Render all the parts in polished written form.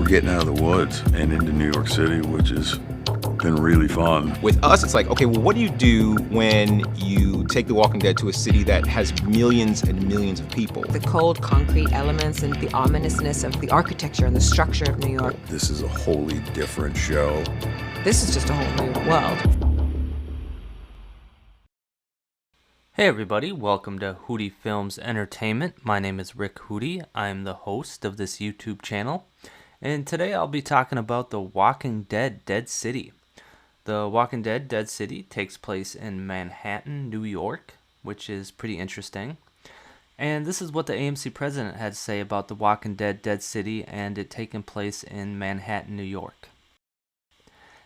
getting out of the woods and into New York City, which has been really fun. With us, it's like, okay, well, what do you do when you take The Walking Dead to a city that has millions and millions of people? The cold concrete elements and the ominousness of the architecture and the structure of New York. This is a wholly different show. This is just a whole new world. Hey everybody, welcome to Hootie Films Entertainment. My name is Rick Hootie. I'm the host of this YouTube channel. And today I'll be talking about The Walking Dead Dead City. The Walking Dead Dead City takes place in Manhattan, New York, which is pretty interesting. And this is what the AMC president had to say about The Walking Dead Dead City and it taking place in Manhattan, New York.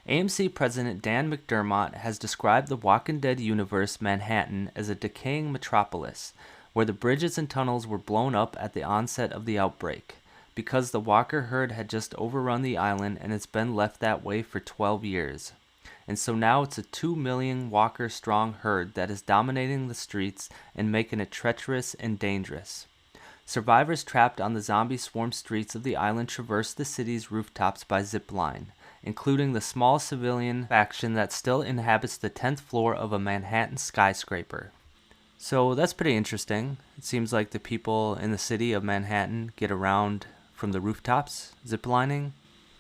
AMC President Dan McDermott has described the Walking Dead universe Manhattan as a decaying metropolis, where the bridges and tunnels were blown up at the onset of the outbreak, because the Walker herd had just overrun the island and it's been left that way for 12 years. And so now it's a 2 million Walker strong herd that is dominating the streets and making it treacherous and dangerous. Survivors trapped on the zombie swarm streets of the island traverse the city's rooftops by zip line, including the small civilian faction that still inhabits the 10th floor of a Manhattan skyscraper. So that's pretty interesting. It seems like the people in the city of Manhattan get around from the rooftops, ziplining.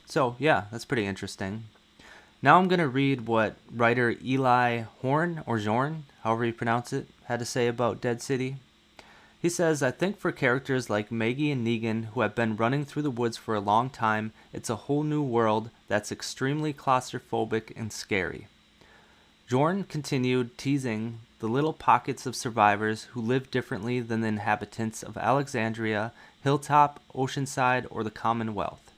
So yeah, that's pretty interesting. Now I'm going to read what writer Eli Horn, or Zorn, however you pronounce it, had to say about Dead City. He says, "I think for characters like Maggie and Negan, who have been running through the woods for a long time, it's a whole new world that's extremely claustrophobic and scary." Jorn continued teasing the little pockets of survivors who live differently than the inhabitants of Alexandria, Hilltop, Oceanside, or the Commonwealth.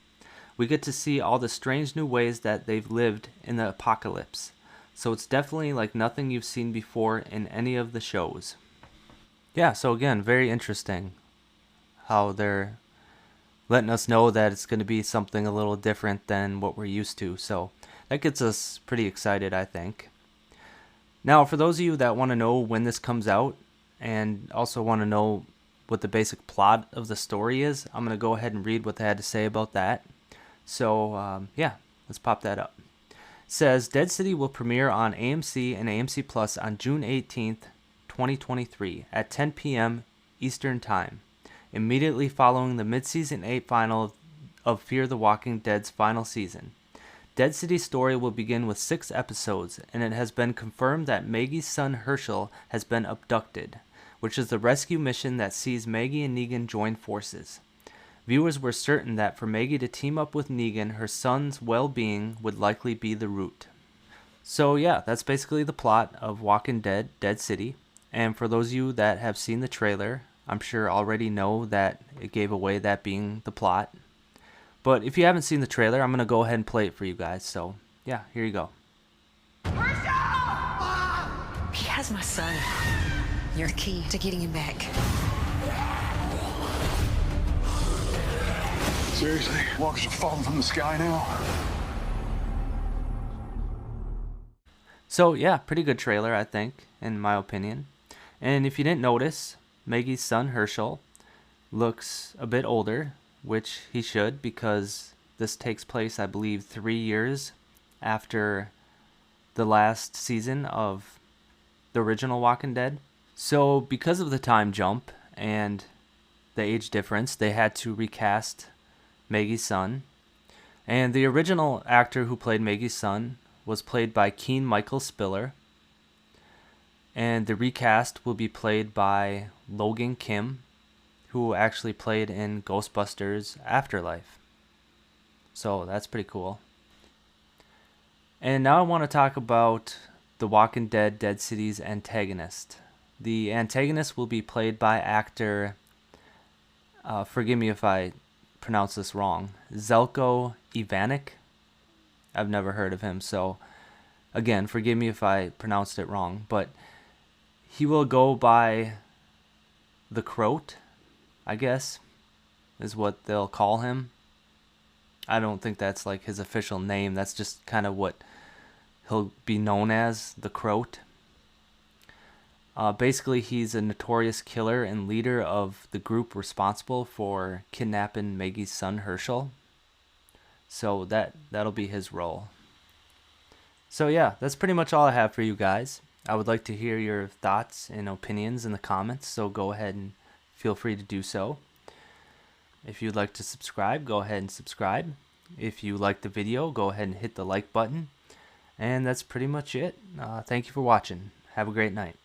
We get to see all the strange new ways that they've lived in the apocalypse, so it's definitely like nothing you've seen before in any of the shows. Yeah, so again, very interesting how they're letting us know that it's going to be something a little different than what we're used to. So that gets us pretty excited, I think. Now, for those of you that want to know when this comes out and also want to know what the basic plot of the story is, I'm going to go ahead and read what they had to say about that. So, yeah, let's pop that up. It says, Dead City will premiere on AMC and AMC Plus on June 18th, 2023 at 10 p.m. Eastern Time, immediately following the mid-season 8 final of Fear the Walking Dead's final season. Dead City's story will begin with 6 episodes, and it has been confirmed that Maggie's son Herschel has been abducted, which is the rescue mission that sees Maggie and Negan join forces. Viewers were certain that for Maggie to team up with Negan, her son's well-being would likely be the root. So yeah, that's basically the plot of Walking Dead Dead City. And for those of you that have seen the trailer, I'm sure already know that it gave away that being the plot. But if you haven't seen the trailer, I'm going to go ahead and play it for you guys. So, yeah, here you go. He has my son. You're key to getting him back. Seriously? Walkers are falling from the sky now? So, yeah, pretty good trailer, I think, in my opinion. And if you didn't notice, Maggie's son Herschel looks a bit older, which he should, because this takes place, I believe, 3 years after the last season of the original Walking Dead. So because of the time jump and the age difference, they had to recast Maggie's son. And the original actor who played Maggie's son was played by Keane-Michael Spiller. And the recast will be played by Logan Kim, who actually played in Ghostbusters Afterlife. So that's pretty cool. And now I want to talk about The Walking Dead Dead City's antagonist. The antagonist will be played by actor, forgive me if I pronounce this wrong, Zeljko Ivanek. I've never heard of him, so again, forgive me if I pronounced it wrong, but he will go by the Croat, I guess, is what they'll call him. I don't think that's like his official name. That's just kind of what he'll be known as, the Croat. Basically, he's a notorious killer and leader of the group responsible for kidnapping Maggie's son Herschel. So that'll be his role. So yeah, that's pretty much all I have for you guys. I would like to hear your thoughts and opinions in the comments, so go ahead and feel free to do so. If you'd like to subscribe, go ahead and subscribe. If you like the video, go ahead and hit the like button. And that's pretty much it. Thank you for watching. Have a great night.